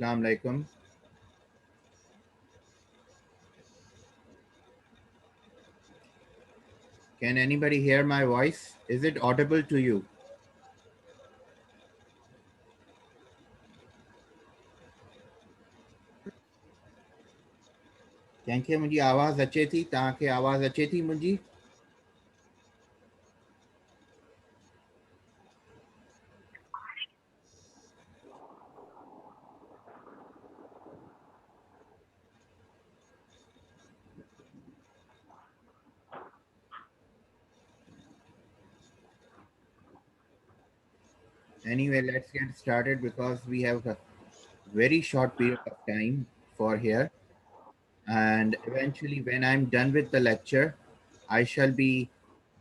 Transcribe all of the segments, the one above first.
Assalamu alaikum. Can anybody hear my voice? Is it audible to you? कंहिंखे मुंहिंजी आवाज़ अचे थी? तव्हांखे आवाज़ अचे थी मुंहिंजी? Anyway, let's get started because we have a very short period of time for here. And eventually, when I'm done with the lecture, I shall be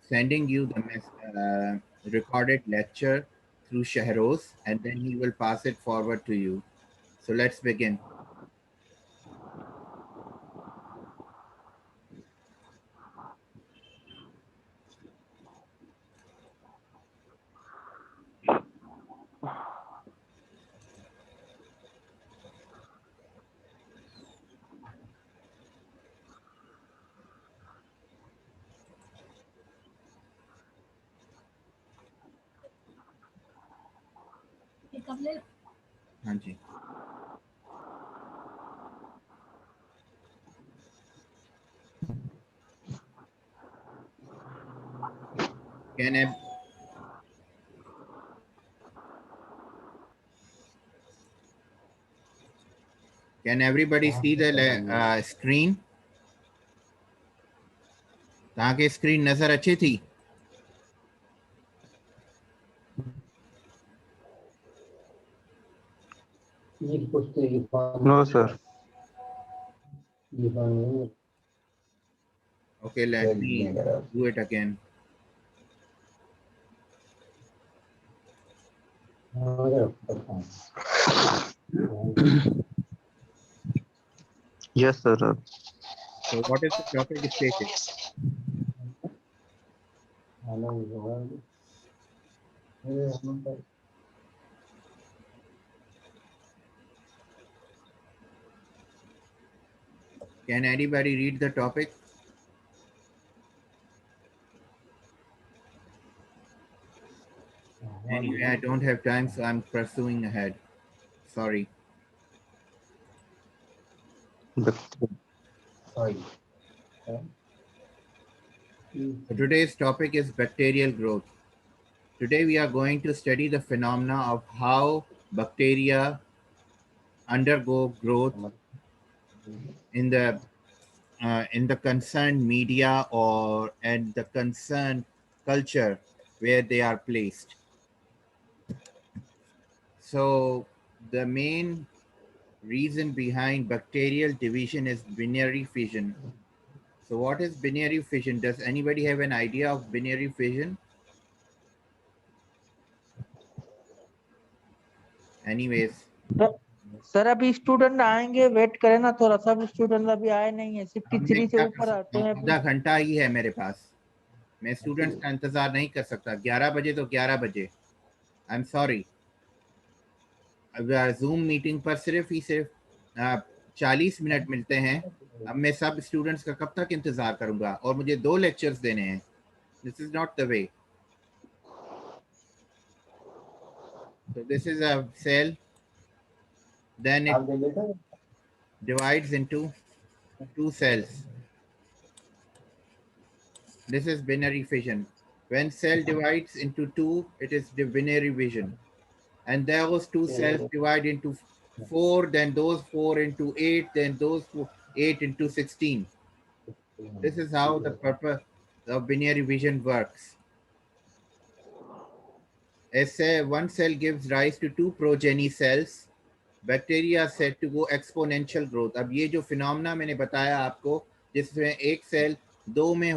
sending you the recorded lecture through Shahroz, and then he will pass it forward to you. So let's begin. हाँ जी. Can everybody see the screen? तव्हांखे screen नजर अचे थी? No, sir. Okay, let me do it again. Yes, sir. So what is the topic stated? Can anybody read the topic? Anyway, I don't have time, so I'm pursuing ahead. Sorry. So today's topic is bacterial growth. Today we are going to study the phenomena of how bacteria undergo growth in the concerned media or and the concerned culture where they are placed. So the main reason behind bacterial division is binary fission. So what is binary fission? Does anybody have an idea of binary fission? Anyways. Sir अभी student आएंगे, wait करें ना थोड़ा सा. Student अभी आए नहीं है, 63 से ऊपर आते हैं. आधा घंटा ही है मेरे पास. मैं स्टूडेंट्स का इंतजार नहीं कर सकता. 11 बजे तो 11 बजे. I am sorry. Zoom meeting पर सिर्फ 40 मिनट मिलते हैं. अब मैं सब स्टूडेंट्स का कब तक इंतजार करूंगा? और मुझे 2 लेक्चर्स देने हैं. This is not the way. So this is a cell. Then it divides into 2 cells. This is binary fission. When cell divides into 2, it is the binary fission. And those 2 cells divide into 4, then those 4 into 8, then those 8 into 16. This is how the purpose of binary fission works. One cell gives rise to 2 progeny cells. Bacteria are said to go exponential growth. अब ये जो phenomena मैंने बताया आपको, जिसमें एक cell 2 में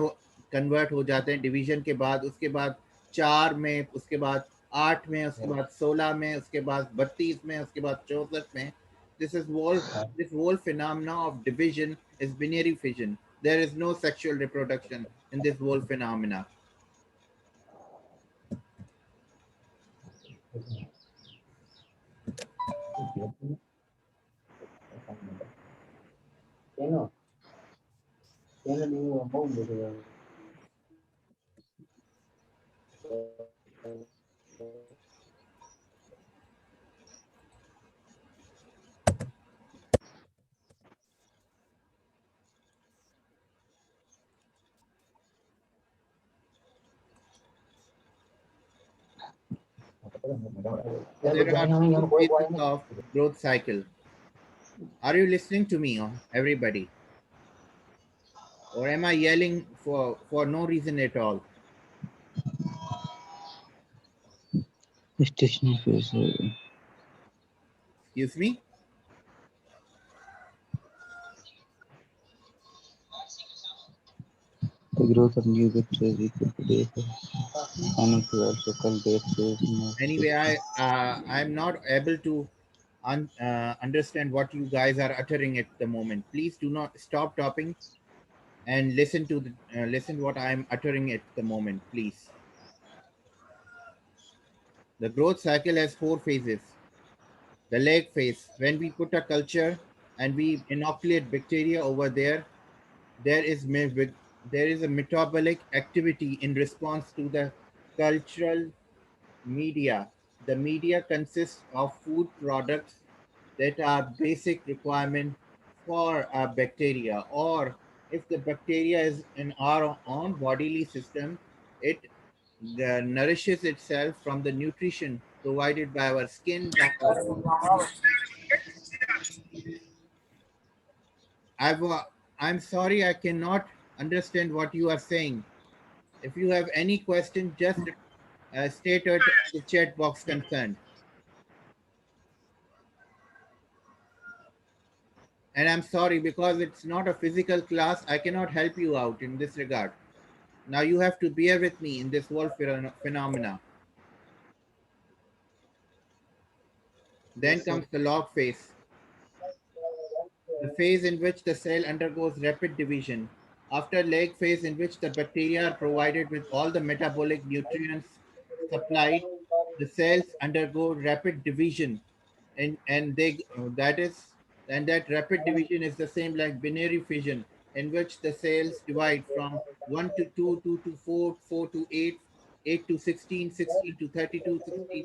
convert हो जाते हैं डिवीजन के बाद, उसके बाद 4 में, उसके बाद 8 में, उसके बाद 16 में, उसके बाद 32 में, उसके बाद 64 में. This whole phenomena of division is binary fission. There is no sexual reproduction in this whole phenomena. There are four phases of growth cycle. Are you listening to me, everybody? Or am I yelling for no reason at all? Stationary phase. Excuse me? The growth of new bacteria is equal to the and also called base phase. Anyway, I'm not able to understand what you guys are uttering at the moment. Please do not stop talking and listen to listen what I'm uttering at the moment, please. The growth cycle has four phases. The lag phase, when we put a culture and we inoculate bacteria over there, there is a metabolic activity in response to the cultural media. The media consists of food products that are basic requirement for a bacteria, or if the bacteria is in our own bodily system, it nourishes itself from the nutrition provided by our skin, by our I'm sorry, I cannot understand what you are saying. If you have any question, just state it in the chat box concerned. And I'm sorry, because it's not a physical class, I cannot help you out in this regard. Now you have to bear with me in this whole phenomena. Then comes the log phase, the phase in which the cell undergoes rapid division. After lag phase, in which the bacteria are provided with all the metabolic nutrients supplied, the cells undergo rapid division, and that rapid division is the same like binary fission, in which the cells divide from 1 to 2, 2 to 4, 4 to 8, 8 to 16, 16 to 32, 16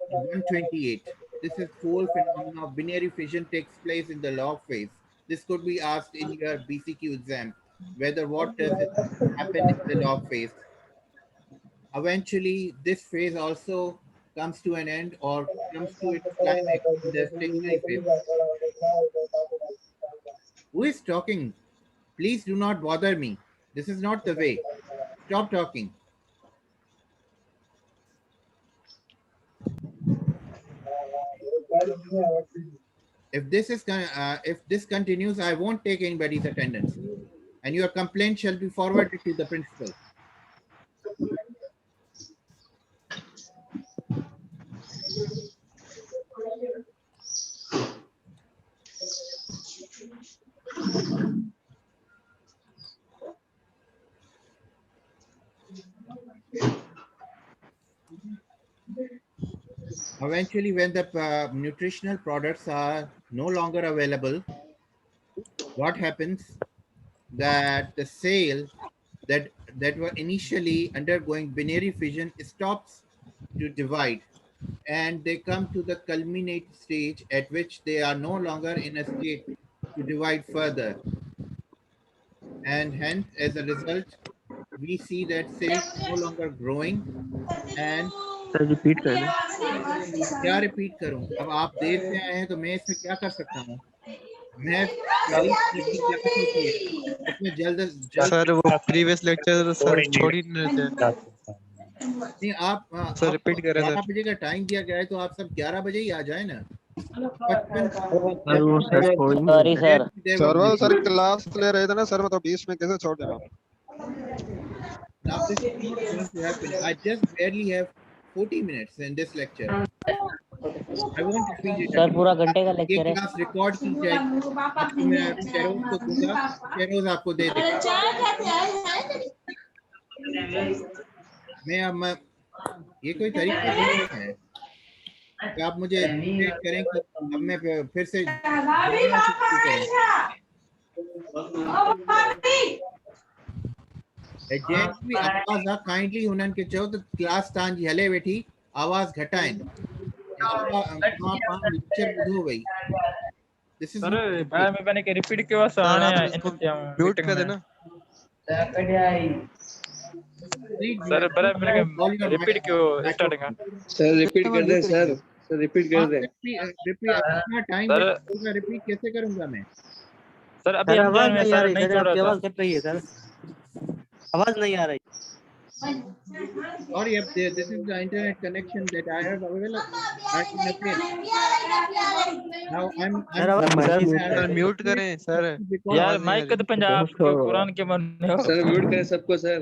128. This is whole phenomenon of binary fission takes place in the log phase. This could be asked in your BCQ exam, whether what does it happen in the log phase. Eventually, this phase also comes to an end or comes to its climax in the stationary phase. Who is talking? Please do not bother me. This is not the way. Stop talking. If this continues, I won't take anybody's attendance, and your complaint shall be forwarded to the principal. Eventually, when the nutritional products are no longer available, what happens? That the cell that were initially undergoing binary fission stops to divide, and they come to the culminate stage at which they are no longer in a state to divide further, and hence as a result we see that cells no longer growing. And sir repeat कर दो. क्या repeat करूं? अब आप देर से आए हैं तो मैं इसमें क्या कर सकता हूं? मैं 40 मिनट की क्लास होती है, उसमें जल्द सर वो प्रीवियस लेक्चर सर छोड़ ही नहीं रहे थे. नहीं, आप सर रिपीट करें 11 सर. बजे का टाइम दिया गया है, तो आप सब 11 बजे ही आ जाए ना. सर वो सर छोड़ सॉरी सर. सर वो सर क्लास ले रहे थे ना सर, मतलब 20 में कैसे छोड़ देना. Now this is not going to happen. I just barely have 40 minutes in this lecture. I won't repeat it. Sir पूरा घंटे का ये लेक्चर है. क्लास रिकॉर्ड की जाएगी. आपको मैं शेरोज को दूंगा, शेरोज आपको दे देगा. मैं ये कोई तरीका नहीं है. तो आप मुझे अपडेट करें कि अब मैं फिर से दोबारा से शुरू करूं। जेंट्स भी आवाज आ काइंडली उन्हनि खे चओ त क्लास तव्हांजी हले वेठी, आवाज घटाइनि। लेक्चर ॿुधो वई। दिस इज सर नॉट मैं मैंने के रिपीट किया सर आने आप इसको म्यूट कर देना। सर पर मैंने रिपीट क्यों स्टार्टिंग का सर रिपीट कर दें सर रिपीट कर दें। रिपीट अपना टाइम सर होगा, रिपीट कैसे करूंगा मैं? सर अभी सर हम आवाज में नहीं आ सर रही नहीं सर, छोड़ आपकी रहा आवाज था। कट रही है सर, आवाज नहीं आ रही। Sorry, this is the internet connection that I have available. I can update. Now sir आवाज सर म्यूट करें सर, because यार आवाज नहीं आ माइक का रही। तो पंजाब के कुरान के मन हो। सर म्यूट करें सबको सर।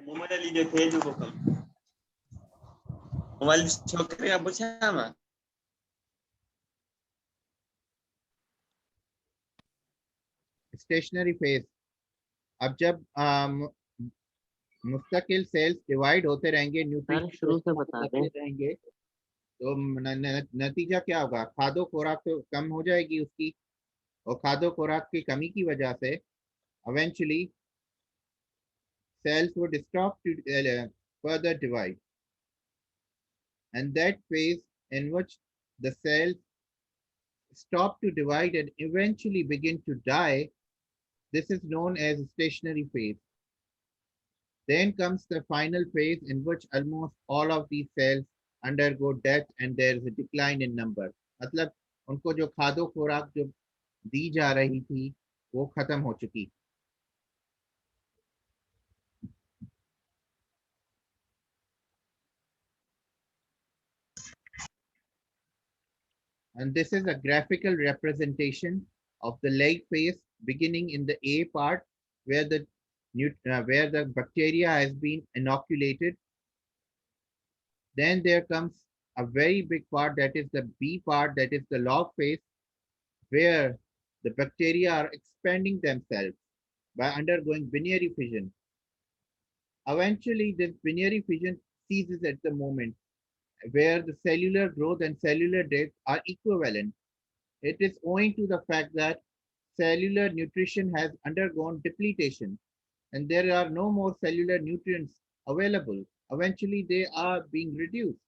मोबाइल लीजिए भेज दो कल मोबाइल छोकरे का पूछा मैं stationary phase, अब जब मुस्तकिल सेल्स डिवाइड होते रहेंगे, न्यूट्रिशन शुरू से बता दें। रहेंगे, तो नतीजा क्या होगा? खादो खुराक तो कम हो जाएगी उसकी, और खादो खुराक की कमी की वजह से eventually cells would stop to further divide, and that phase in which the cells stop to divide and eventually begin to die, this is known as stationary phase. Then comes the final phase in which almost all of these cells undergo death and there is a decline in number. मतलब उनको जो खादो खुराक जो दी जा रही थी वो खत्म हो चुकी। And this is a graphical representation of the leg phase beginning in the A part where the bacteria has been inoculated. Then there comes a very big part, that is the B part, that is the log phase, where the bacteria are expanding themselves by undergoing binary fission. Eventually, this binary fission ceases at the moment where the cellular growth and cellular death are equivalent. It is owing to the fact that cellular nutrition has undergone depletion and there are no more cellular nutrients available. Eventually, they are being reduced.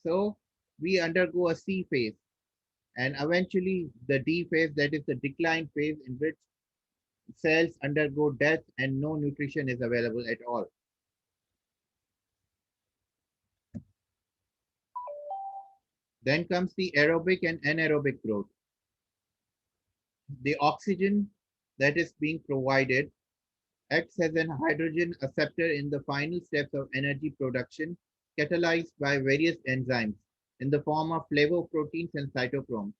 So we undergo a C phase, and eventually the D phase, that is the decline phase, in which cells undergo death and no nutrition is available at all. Then comes the aerobic and anaerobic growth. The oxygen that is being provided acts as an hydrogen acceptor in the final steps of energy production, catalyzed by various enzymes in the form of flavoproteins and cytochromes.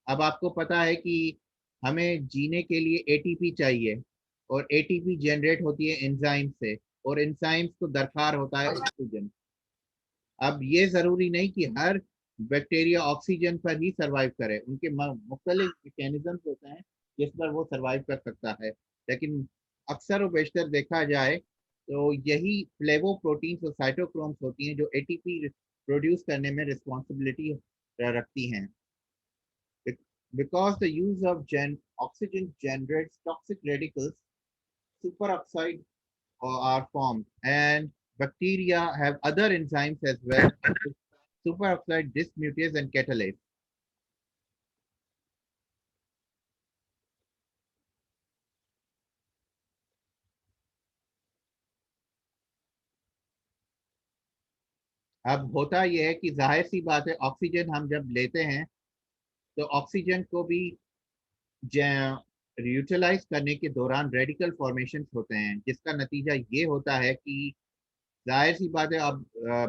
अब आपको पता है कि हमें जीने के लिए ATP चाहिए और एटीपी जनरेट होती है एंजाइम से और एंजाइम्स को दरकार होता है ऑक्सीजन। अब ये जरूरी नहीं कि हर बैक्टीरिया ऑक्सीजन पर ही सरवाइव करे, उनके मुख्तलिफ मैकेनिज्म्स होते हैं जिस पर वो सरवाइव कर सकता है, लेकिन अक्सर और बेशतर देखा जाए तो यही फ्लेवोप्रोटीन्स और साइटोक्रोम्स होती हैं जो एटीपी प्रोड्यूस करने में रिस्पॉन्सिबिलिटी रखती हैं। Because the use of oxygen generates toxic radicals, superoxide are formed, and bacteria have other enzymes as well, superoxide dismutase and catalase. अब होता यह है कि जाहिर सी बात है ऑक्सीजन हम जब लेते हैं तो ऑक्सीजन को भी यूटिलाइज करने के दौरान रेडिकल फॉर्मेशन होते हैं, जिसका नतीजा ये होता है कि जाहिर सी बात है अब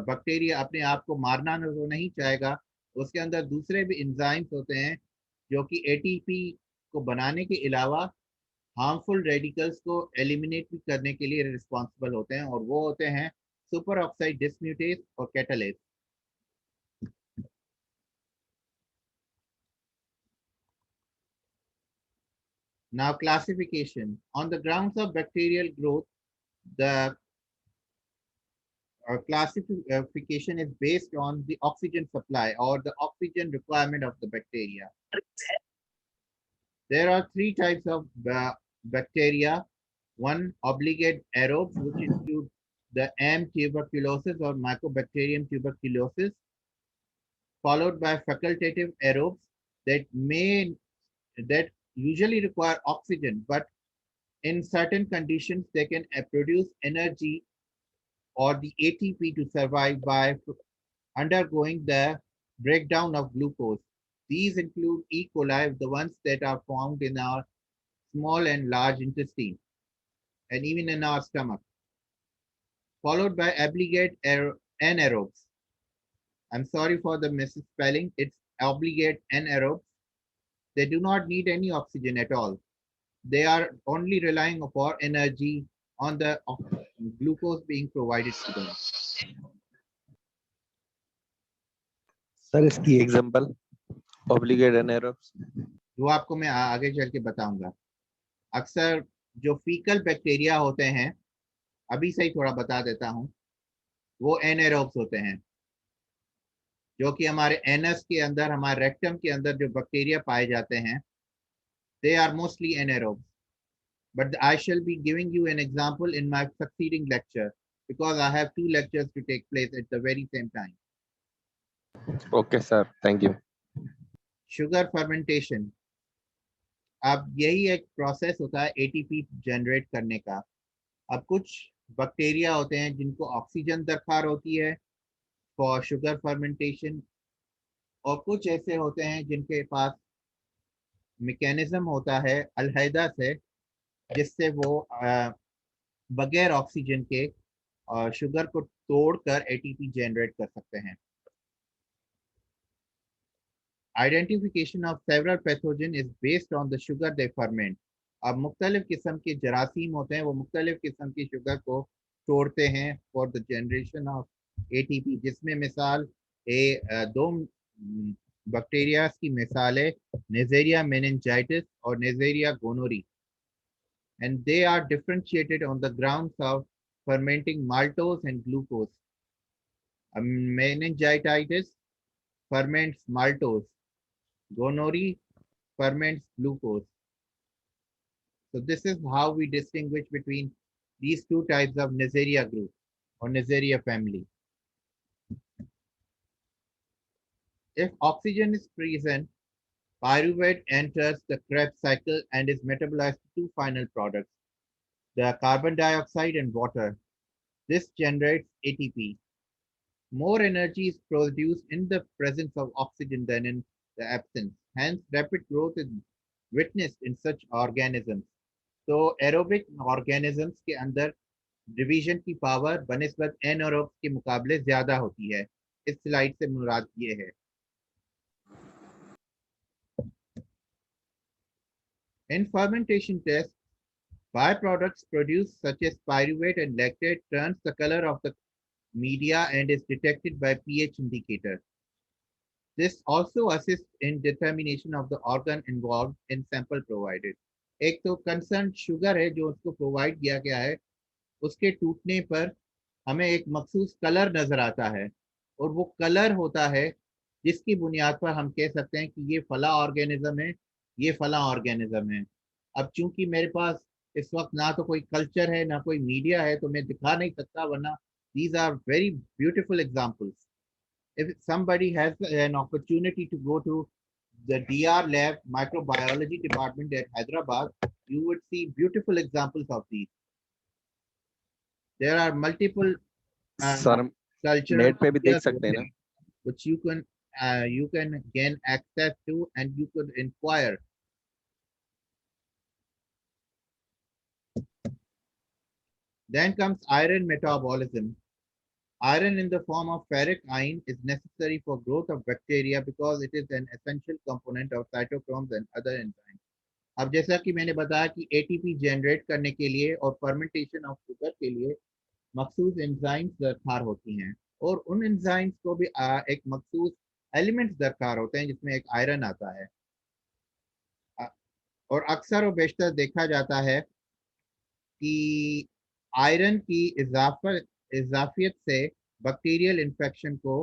बैक्टीरिया अपने आप को मारना तो नहीं चाहेगा, उसके अंदर दूसरे भी एंजाइम्स होते हैं जो कि एटीपी को बनाने के अलावा हार्मफुल रेडिकल्स को एलिमिनेट भी करने के लिए रिस्पॉन्सिबल होते हैं, और वो होते हैं सुपर ऑक्साइड डिस्म्यूटेज और catalase. Now classification. On the grounds of bacterial growth, the classification is based on the oxygen supply or the oxygen requirement of the bacteria. There are three types of bacteria. One, obligate aerobes, which include the M. tuberculosis or Mycobacterium tuberculosis, followed by facultative aerobes that usually require oxygen, but in certain conditions they can produce energy or the ATP to survive by undergoing the breakdown of glucose. These include E. coli, the ones that are found in our small and large intestine, and even in our stomach, followed by obligate anaerobes. I'm sorry for the misspelling. It's obligate anaerobes. They do not need any oxygen at all. They are only relying for energy on the glucose being provided to them. Sir इसकी example obligate एनाएरोब्स जो आपको मैं आगे चल के बताऊंगा। अक्सर जो फीकल बैक्टीरिया होते हैं, अभी से ही थोड़ा बता देता हूं, वो एनाएरोब्स होते हैं, जो कि हमारे एनस के अंदर, हमारे रेक्टम के अंदर जो बैक्टीरिया पाए जाते हैं, they are mostly anaerobes. But I shall be giving you an example in my succeeding lecture because I have 2 lectures to take place at the very same time. Okay sir, thank you. Sugar fermentation, अब यही एक process होता है ATP generate करने का। अब कुछ bacteria होते हैं जिनको ऑक्सीजन दरकार होती है फॉर शुगर फर्मेंटेशन, और कुछ ऐसे होते हैं जिनके पास मैकेनिज्म होता है अलहदा से, जिससे वो बगैर ऑक्सीजन के शुगर को तोड़कर एटीपी जनरेट कर सकते हैं। Identification of several pathogen is based on the sugar they ferment. अब मुख्तलिफ किस्म के जरासीम होते हैं, वो मुख्तलिफ किस्म की शुगर को तोड़ते हैं for the generation of ATP, जिसमें मिसाल दो बैक्टीरिया की मिसाल है नेजेरिया मेनिंजाइटिस और नेजेरिया गोनोरी, and they are differentiated on the grounds of fermenting maltose and glucose. Meningitis ferments maltose, gonorrhea ferments glucose. So this is how we distinguish between these two types of Neisseria group or Neisseria family. If oxygen is present, pyruvate enters the Krebs cycle and is metabolized to two final products, the carbon dioxide and water. This generates ATP. More energy is produced in the presence of oxygen than in the absence. Hence, rapid growth is witnessed in such organisms. तो aerobic organisms के अंदर division की power बनिस्बत anaerobes के मुकाबले ज्यादा होती है। इस स्लाइड से मुराद ये है। In fermentation tests, byproducts produced such as pyruvate and lactate turns the color of the media and is detected by pH indicator. This also assists in determination of the organ involved in sample provided. एक तो concern sugar है जो उसको provide किया गया है, उसके टूटने पर हमें एक मखसूस कलर नजर आता है, और वो कलर होता है जिसकी बुनियाद पर हम कह सकते हैं कि ये फला ऑर्गेनिज्म है, ये फला ऑर्गेनिज्म है। अब चूंकि मेरे पास इस वक्त ना तो कोई कल्चर है ना कोई मीडिया है, तो मैं दिखा नहीं सकता, वरना these are very beautiful examples. If somebody has an opportunity to go to the DR lab microbiology department at Hyderabad, you would see beautiful examples of these. There are multiple sir cultural net पे भी देख सकते हैं ना, which you can gain access to and you could inquire. Then comes iron metabolism. Iron in the form of ferric iron is necessary for growth of bacteria because it is an essential component of cytochromes and other enzymes. अब जैसा कि मैंने बताया कि ATP generate करने के लिए और फर्मेंटेशन ऑफ शुगर के लिए मखसूस एंजाइम्स दरकार होती हैं, और उन एंजाइम्स को भी एक मखसूस एलिमेंट्स दरकार होते हैं जिसमें एक आयरन आता है। और अक्सर और बेशतर देखा जाता है कि आयरन की इजाफियत से बैक्टीरियल इन्फेक्शन को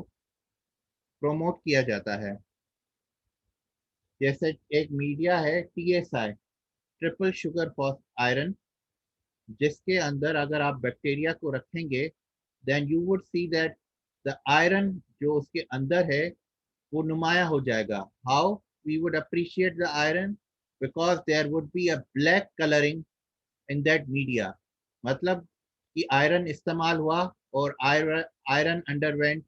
प्रोमोट किया जाता है। जैसे एक मीडिया है TSI, triple sugar phosphate iron, जिसके अंदर अगर आप बैक्टीरिया को रखेंगे then you would see that the iron जो उसके अंदर है वो नुमाया हो जाएगा। How we would appreciate the iron, because there would be a black colouring in that media. मतलब कि आयरन इस्तेमाल हुआ और आयरन अंडरवेंट,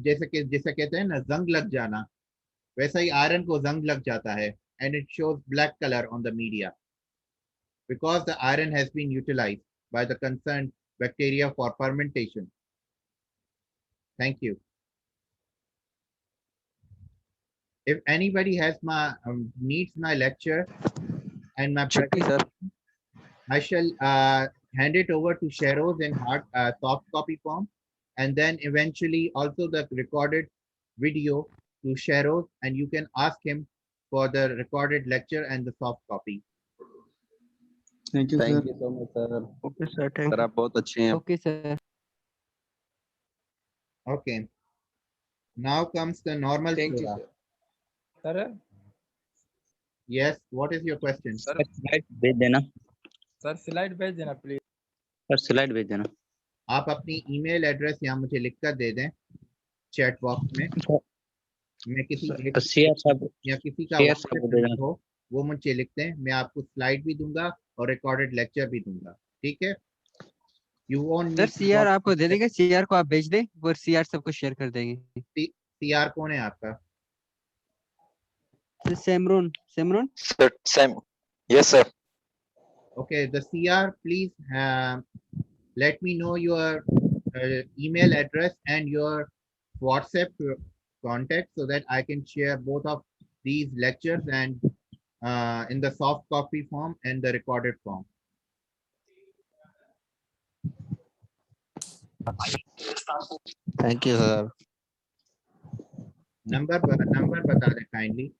जैसे कहते हैं ना जंग लग जाना, वैसा ही आयरन को जंग लग जाता है and it shows black colour on the media because the iron has been utilized by the concerned bacteria for fermentation. Thank you. If anybody has needs my lecture and my presentation, I shall hand it over to Sheroz in soft copy form, and then eventually also the recorded video to Sheroz, and you can ask him for the recorded lecture and the soft copy. Thank you thank sir. You so much sir. Okay sir, thank sir आप बहुत अच्छे हैं। Okay sir. Okay. Now comes the normal thank you flora. Sir. Sir Yes, what is your question? Sir slide भेज देना sir slide भेज देना please. Sir, slide भेज देना। आप अपनी ईमेल एड्रेस यहाँ मुझे लिखकर दे दें चैट बॉक्स में। मैं किसी एक सीआर साहब, या किसी का CR व्हाट्सएप साहब को दे नंबर देना। हो वो मुझे लिख दें, मैं आपको स्लाइड भी दूंगा और रिकॉर्डेड लेक्चर भी दूंगा, ठीक है? यू वोंट सर सीआर आपको दे देंगे, सीआर को आप भेज दें, वो सीआर सबको शेयर कर देंगे। सीआर कौन है आपका? सेमरून, सेमरून Sir, Sam. Yes, sir. Okay, the CR, please let me know your email address and your WhatsApp contact so that I can share both of these lectures and in the soft copy form and the recorded form. Thank you sir. Number बता दें kindly,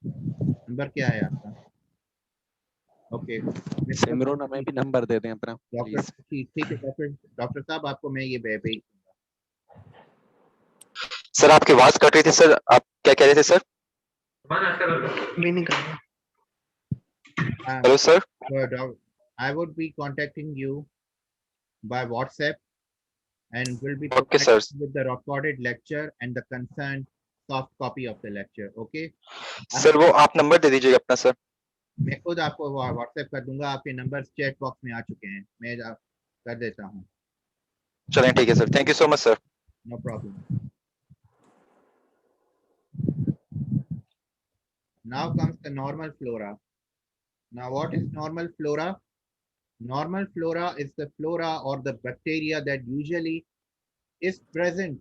number क्या है आपका? Okay, सिमरन हमें भी number दे दें अपना doctor, please. ठीक है डॉक्टर साहब, आपको मैं ये भेज दूंगा। सर आपकी आवाज कट रही थी सर, आप क्या कह रहे थे सर? भी नहीं कर hello sir. I would be contacting you by WhatsApp and will be Okay, sir. providing with the recorded lecture and the concerned soft copy of the lecture. Okay? Sir वो आप नंबर दे दीजिएगा अपना sir. मैं खुद आपको WhatsApp कर दूंगा, आपके नंबर चैट बॉक्स में आ चुके हैं, मैं कर देता हूँ। चलें ठीक है sir, thank you so much sir. No problem. Now comes the normal flora. Now what is normal flora? Normal flora is the flora or the bacteria that usually is present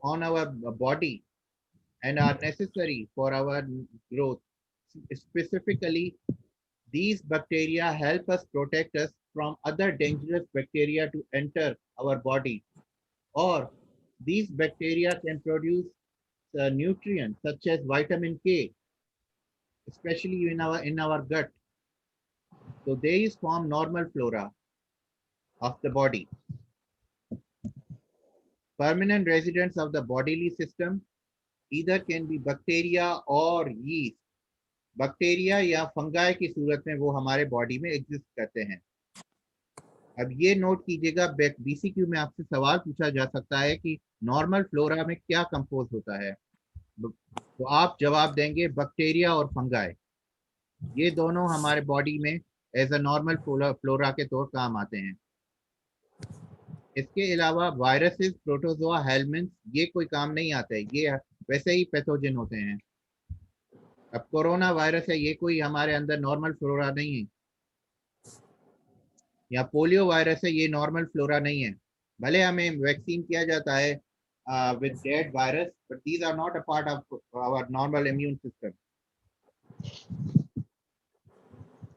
on our body and are necessary for our growth. Specifically, these bacteria help us protect us from other dangerous bacteria to enter our body, or these bacteria can produce nutrients such as vitamin K, especially in our gut. So these form normal flora of the body. Permanent residents of the bodily system either can be bacteria or yeast. Bacteria या fungi की सूरत में वो हमारे body में exist करते हैं। अब ये नोट कीजिएगा, BCQ में आपसे सवाल पूछा जा सकता है कि नॉर्मल फ्लोरा में क्या कंपोज होता है, तो आप जवाब देंगे बैक्टीरिया और फंगाई। ये दोनों हमारे बॉडी में एज अ नॉर्मल फ्लोरा के तौर काम आते हैं। इसके अलावा वायरसेस, प्रोटोजोआ, हेलमिन्थ ये कोई काम नहीं आते, ये वैसे ही पैथोजन होते हैं। अब कोरोना वायरस है, ये कोई हमारे अंदर नॉर्मल फ्लोरा नहीं है, या पोलियो वायरस है, ये नॉर्मल फ्लोरा नहीं है। भले हमें वैक्सीन किया जाता है with dead virus, but these are not a part of our normal immune system.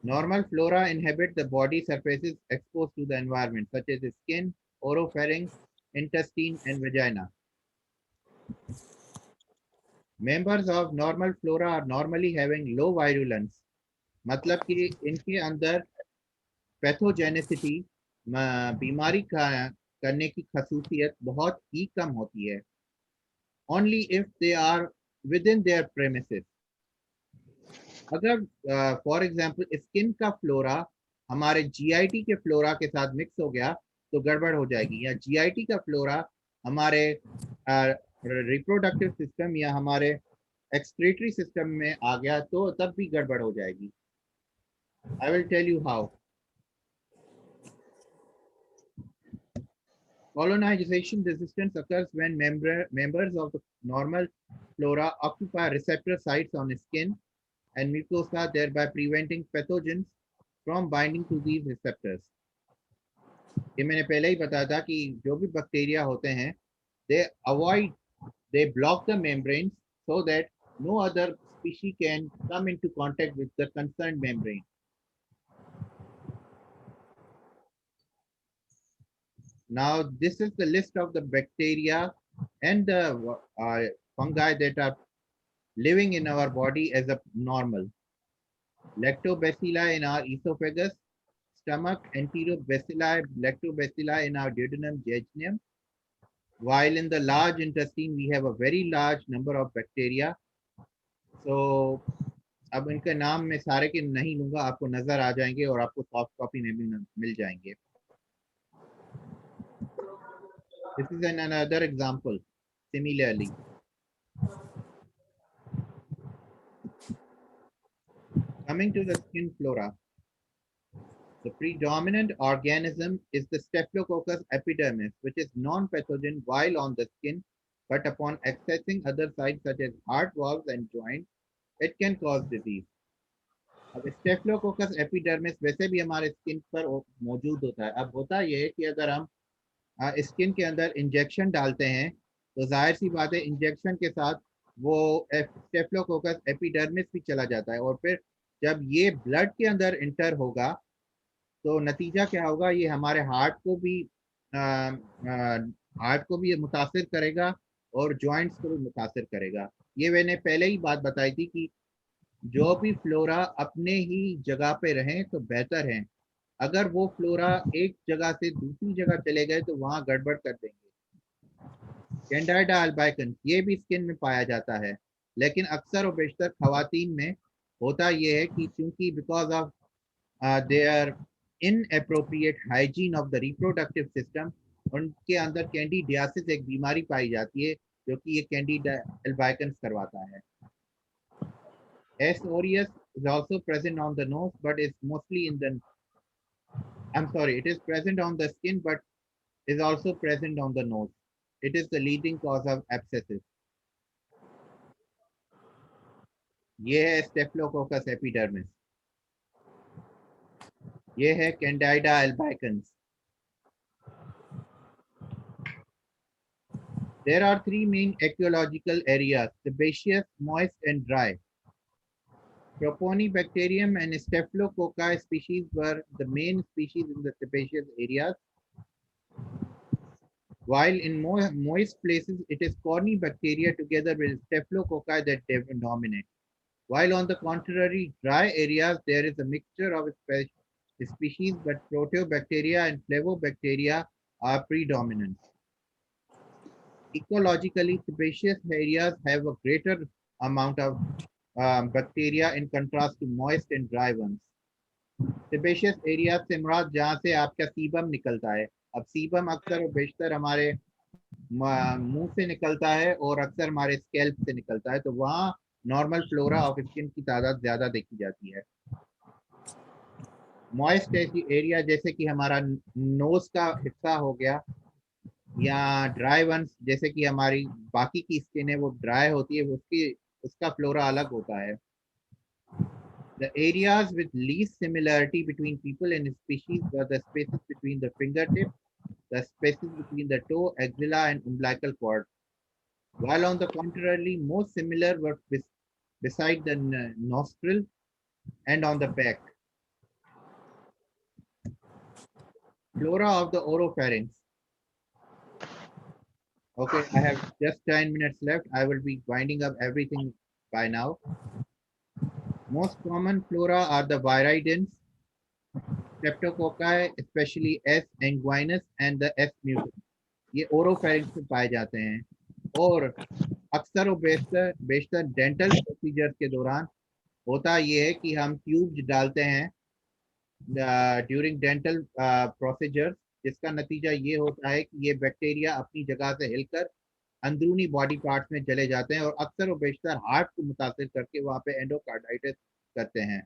Normal flora inhabit the body surfaces exposed to the environment, such as the skin, oropharynx, intestine, and vagina. Members of normal flora are normally having low virulence. मतलब कि इनके अंदर pathogenicity, बीमारी करने की खसूसियत बहुत ही कम होती है. Only if they are within their premises. अगर फॉर एग्जाम्पल स्किन का फ्लोरा हमारे जीआईटी के फ्लोरा के साथ मिक्स हो गया तो गड़बड़ हो जाएगी, या जीआईटी का फ्लोरा हमारे रिप्रोडक्टिव सिस्टम या हमारे एक्सक्रीटरी सिस्टम में आ गया तो तब भी गड़बड़ हो जाएगी. I will tell you how. Colonization resistance occurs when members of the normal flora occupy receptor sites on skin and mucosa, thereby preventing pathogens from binding to these receptors. ये मैंने पहले ही बताया था कि जो भी बैक्टीरिया होते हैं, they block the membranes so that no other species can come into contact with the concerned membrane. Now, this is the list of the bacteria and the fungi that are living in our body as a normal. Lactobacilli in our esophagus, stomach, enterobacilli, lactobacilli in our duodenum, jejunum. While in the large intestine, we have a very large number of bacteria. So, अब इनके नाम मैं सारे के नहीं लूंगा, आपको नजर आ जाएंगे और आपको सॉफ्ट कॉपी में भी मिल जाएंगे. This is another example. Similarly, coming to the skin flora, the predominant organism is the Staphylococcus epidermis, which is non-pathogen while on the skin, but upon accessing other sites such as heart valves and joints, it can cause disease. अब Staphylococcus epidermis वैसे भी हमारे skin पर मौजूद होता है. अब होता यह है कि अगर हम स्किन के अंदर इंजेक्शन डालते हैं तो जाहिर सी बात है इंजेक्शन के साथ वो स्टेफ्लोकोकस एपिडर्मिस भी चला जाता है, और फिर जब ये ब्लड के अंदर इंटर होगा तो नतीजा क्या होगा, ये हमारे हार्ट को भी मुतासिर करेगा और जॉइंट्स को भी मुतासिर करेगा. ये मैंने पहले ही बात बताई थी कि जो भी फ्लोरा अपने ही जगह पे रहें तो बेहतर है. अगर वो फ्लोरा एक जगह से दूसरी जगह चले गए तो वहां गड़बड़ कर देंगे. कैंडिडा अल्बाइकन्स ये भी स्किन में पाया जाता है, लेकिन अक्सर और बेशतर खवातीन में होता यह है कि क्योंकि because of their inappropriate hygiene of the reproductive system, उनके अंदर कैंडिडियासिस एक बीमारी पाई जाती है जो कि ये कैंडिडा अल्बाइकन्स करवाता है. S. aureus is also present on the nose, but is mostly in the it is present on the skin, but is also present on the nose. It is the leading cause of abscesses. ये है Staphylococcus epidermis. ये है Candida albicans. There are three main ecological areas: sebaceous, moist, and dry. Propionibacterium and Staphylococci species were the main species in the sebaceous areas, while in moist places it is Corynebacteria together with Staphylococci that dominate. While on the contrary, dry areas there is a mixture of species, but Proteobacteria and Flavobacteria are predominant. Ecologically, sebaceous areas have a greater amount of bacteria in contrast to moist and dry ones. Sebaceous areas से मुराद जहाँ से आपका sebum निकलता है. अब sebum अक्सर और बेशतर हमारे मुंह से निकलता है और अक्सर हमारे स्कैल्प से निकलता है, तो वहाँ नॉर्मल फ्लोरा ऑफ स्किन की तादाद ज्यादा देखी जाती है. मॉइस्ट एरिया जैसे कि हमारा नोज का हिस्सा हो गया, या ड्राई वंस जैसे कि हमारी बाकी की स्किन है वो ड्राई होती है, उसका फ्लोरा अलग होता है. The areas with least similarity between people and species were the spaces between the fingertip, the spaces between the toe, axilla, and umbilical cord. While on the contrary, most similar were beside the nostril and on the back. Flora of the oropharynx. Okay, I have just 10 minutes left. I will be winding up everything by now. Most common flora are the viridins, Streptococci, especially S. anguinus and the S. mutans. ये ओरोफेरिंक्स में पाए जाते हैं और अक्सर और बेशतर dental procedures के दौरान होता ये है कि हम ट्यूब्स डालते हैं ड्यूरिंग डेंटल प्रोसीजर्स, जिसका नतीजा ये होता है कि ये बैक्टीरिया अपनी जगह से हिलकर अंदरूनी बॉडी पार्ट्स में चले जाते हैं और अक्सर और बेशतर हार्ट को मुतासिर करके वहाँ पे एंडोकार्डाइटिस करते हैं,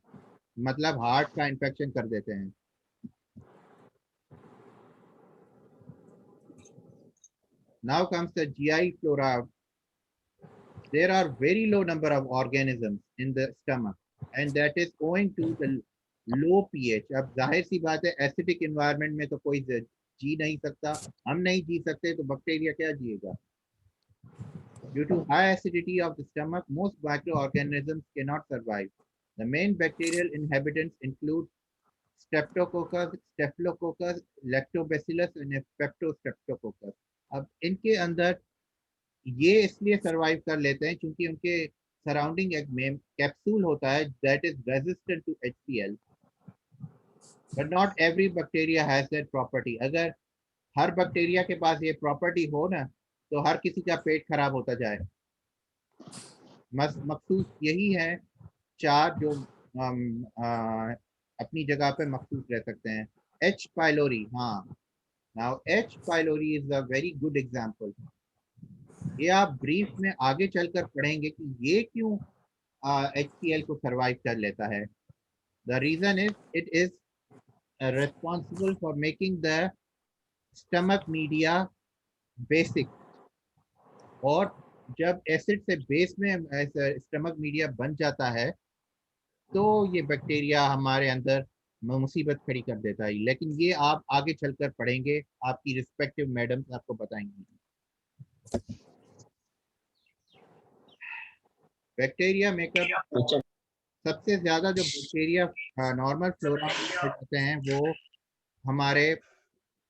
मतलब हार्ट का इन्फेक्शन कर देते हैं। Now comes the GI flora. There are very low number of organisms in the stomach and that is owing to the low pH. अब जाहिर सी बात है एसिडिक एनवायरनमेंट में तो कोई जी नहीं सकता, हम नहीं जी सकते तो बैक्टीरिया क्या जिएगा। Due to high acidity of the stomach, most microorganisms cannot survive. The main bacterial inhabitants include Streptococcus, Staphylococcus, Lactobacillus and Peptostreptococcus. अब इनके अंदर ये इसलिए सरवाइव कर लेते हैं क्योंकि उनके सराउंडिंग एक में कैप्सूल होता है that is resistant to HCl, but not every bacteria has that property. अगर हर बैक्टीरिया के पास ये प्रॉपर्टी हो ना तो हर किसी का पेट खराब होता जाए। मखसूस यही है चार जो अपनी जगह पे मखसूस रह सकते हैं। H. pylori, हाँ, now H. pylori is a very good example. ये आप ब्रीफ में आगे चलकर पढ़ेंगे कि ये क्यों HCl को सरवाइव कर लेता है। The reason is it is responsible for making the stomach media basic, और जब एसिड से बेस में स्टमक मीडिया बन जाता है तो ये बैक्टीरिया हमारे अंदर मुसीबत खड़ी कर देता है। लेकिन ये आप आगे चलकर पढ़ेंगे, आपकी रिस्पेक्टिव मैडम्स आपको बताएंगी। बैक्टीरिया मेकअप, सबसे ज्यादा जो बैक्टीरिया नॉर्मल फ्लोरा में होते हैं वो हमारे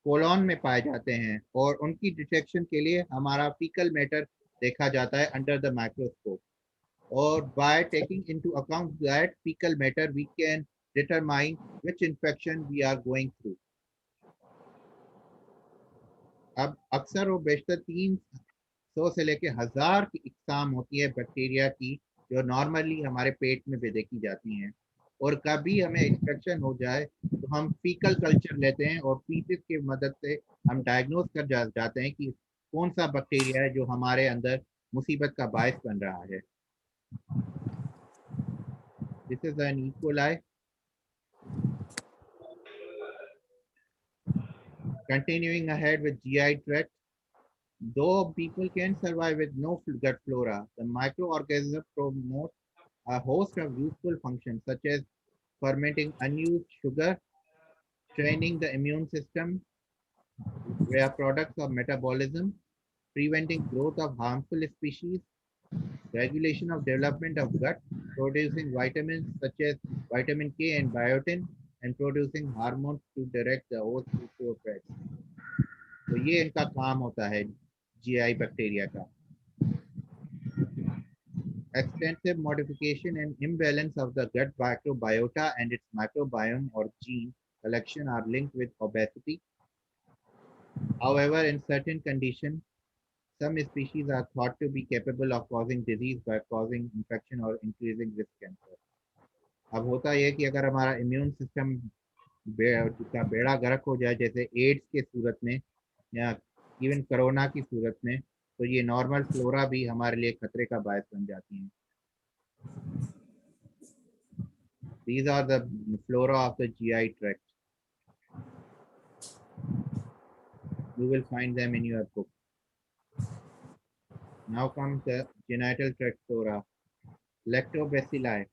कोलॉन में पाए जाते हैं और उनकी डिटेक्शन के लिए हमारा फीकल मैटर देखा जाता है अंडर द माइक्रोस्कोप, और by taking into account that faecal matter we can determine which infection we are going through. अब अक्सर और बेशतर 300 से लेके 1000 की इकसाम होती है बैक्टीरिया की जो नॉर्मली हमारे पेट में भी देखी जाती हैं, और कभी हमें इन्फेक्शन हो जाए तो हम फीकल कल्चर लेते हैं और फीसिस की मदद से हम डायग्नोज कर जाते हैं कि कौन सा बैक्टीरिया है जो हमारे अंदर मुसीबत का बायस बन रहा है। This is an E coli. Continuing ahead with GI tract, though people can survive with no gut flora, the microorganisms promote a host of useful functions such as fermenting unused sugar, training the immune system via products of metabolism, preventing growth of harmful species, regulation of development of gut, producing vitamins such as vitamin K and biotin, and producing hormones to direct the host to effects. तो ये इनका काम होता है GI bacteria का। Extensive modification and imbalance of the gut microbiota and its microbiome or gene collection are linked with obesity. However, in certain conditions, some species are thought to be capable of causing disease by causing infection or increasing risk cancer. अब होता यह कि अगर हमारा immune system का बेड़ा गर्क हो जाए, जैसे एड्स के सूरत में या इवन कोरोना की सूरत में, तो ये नॉर्मल फ्लोरा भी हमारे लिए खतरे का बायस बन जाती हैं। These are the flora of the GI tract. You will find them in your book. Now comes the genital tract flora. Lactobacilli.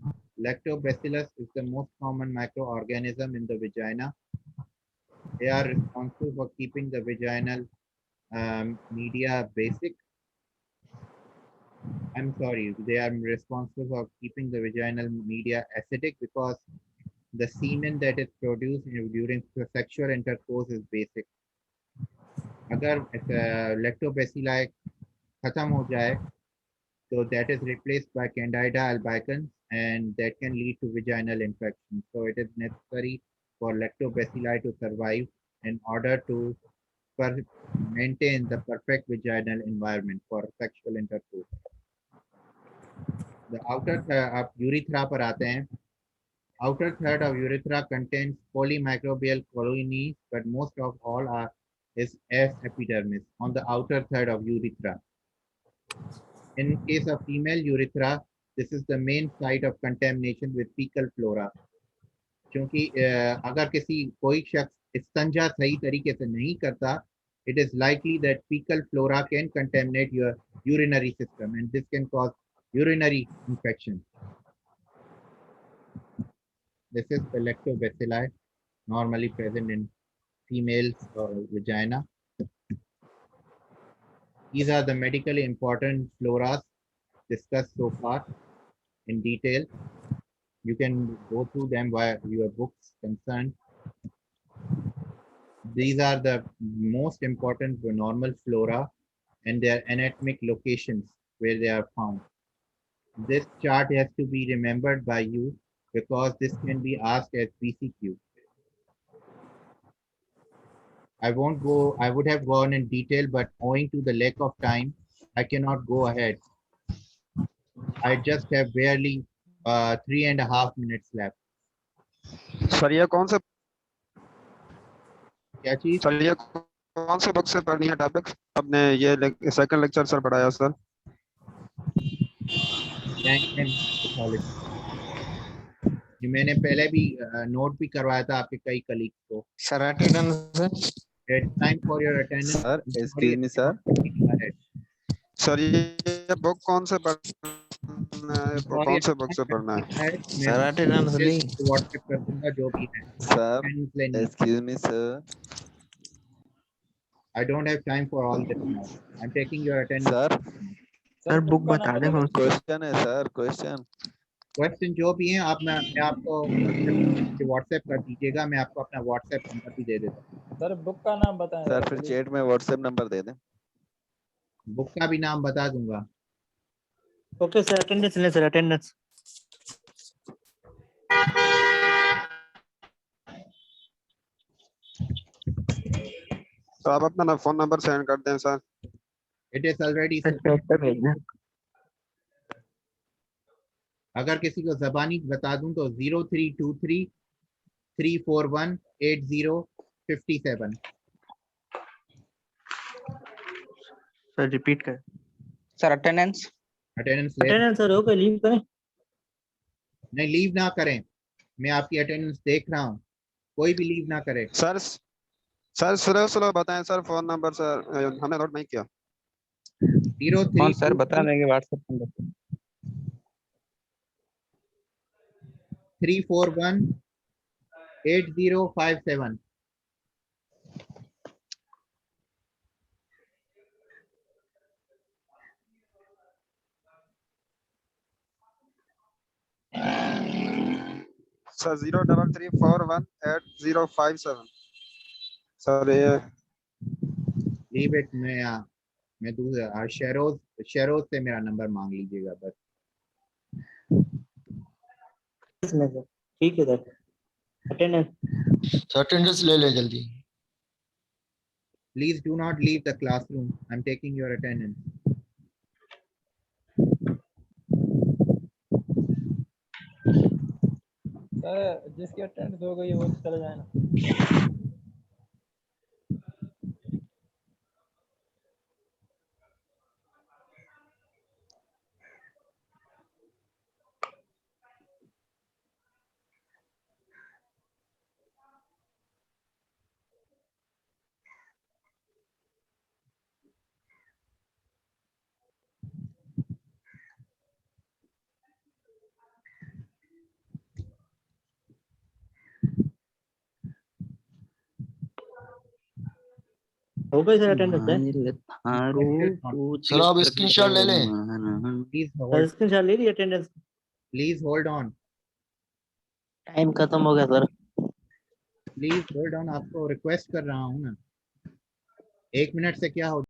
Lactobacillus is the most common microorganism in the vagina. They are responsible for keeping the vaginal media basic. They are responsible for keeping the vaginal media acidic because the semen that is produced during sexual intercourse is basic. अगर lactobacilli खत्म हो जाए so that is replaced by Candida albicans and that can lead to vaginal infection. So it is necessary for lactobacilli to survive in order to maintain the perfect vaginal environment for sexual intercourse. The outer आप urethra पर आते हैं. Outer third of urethra contains polymicrobial colonies, but most of all is S epidermis on the outer third of urethra. In case of female urethra, this is the main site of contamination with fecal flora. क्योंकि अगर कोई शख्स इस्तंजा सही तरीके से नहीं करता, it is likely that fecal flora can contaminate your urinary system and this can cause urinary infection. This is the lactobacilli normally present in female vagina. These are the medically important floras discussed so far in detail. You can go through them via your books concerned. These are the most important normal flora and their anatomic locations where they are found. This chart has to be remembered by you because this can be asked as PCQ. I would have gone in detail, but owing to the lack of time, I cannot go ahead. I just have barely 3.5 minutes left. Sir ये कौन से क्या चीज? Sir ये कौन से book से पढ़नी है टॉपिक? आपने ये सेकंड लेक्चर सर पढ़ाया सर. ये मैंने पहले भी नोट भी करवाया था आपके कई कलीग को. Sir attendance It's time for your attendance. Sir excuse me sir. Sir ये बुक कौन से पढ़ना है? कौन से बुक से पढ़ना है? सर अटेंडेंस ली. व्हाट्सएप कर दूंगा जो भी है. Sir excuse me sir. I don't have time for all this now. I'm taking your attendance. Sir book बता दे. क्वेश्चन है सर, क्वेश्चन. क्वेश्चन जो भी हैं आप मैं आपको व्हाट्सएप कर दीजिएगा. मैं आपको अपना व्हाट्सएप नंबर भी दे देता हूँ. सर बुक का नाम बताएं. सर फिर चैट में व्हाट्सएप नंबर दे दें. बुक का भी नाम बता दूंगा. ओके सर, अटेंडेंस ले सर, अटेंडेंस. तो आप अपना फोन नंबर सेंड कर दें सर. It is already. अगर किसी को जबानी बता दूं तो 0323 341 8057. सर रिपीट कर. Sir attendance sir okay, leave करें. नहीं, लीव ना करें. मैं आपकी अटेंडेंस देख रहा हूँ. कोई भी लीव ना करे. सर स्लो बताएं सर फोन नंबर. सर हमने नोट नहीं किया. 03 सर बता देंगे व्हाट्सएप नंबर. 341 8057. सर 03341 8057. सर ये लीव इट. मैं दूसरा शेरोज से मेरा नंबर मांग लीजिएगा बस. ठीक है सर. अटेंडेंस ले ले जल्दी. Please do not leave the classroom. I'm taking your attendance. Sir जिसकी अटेंडेंस हो गई वो चला जाए ना. हो गई सर अटेंडेंस है. सर आप स्क्रीनशॉट ले लें. स्क्रीनशॉट ले ली attendance. Please hold on. Time खत्म हो गया सर. Please hold on. आपको रिक्वेस्ट कर रहा हूँ ना. 1 मिनट से क्या हो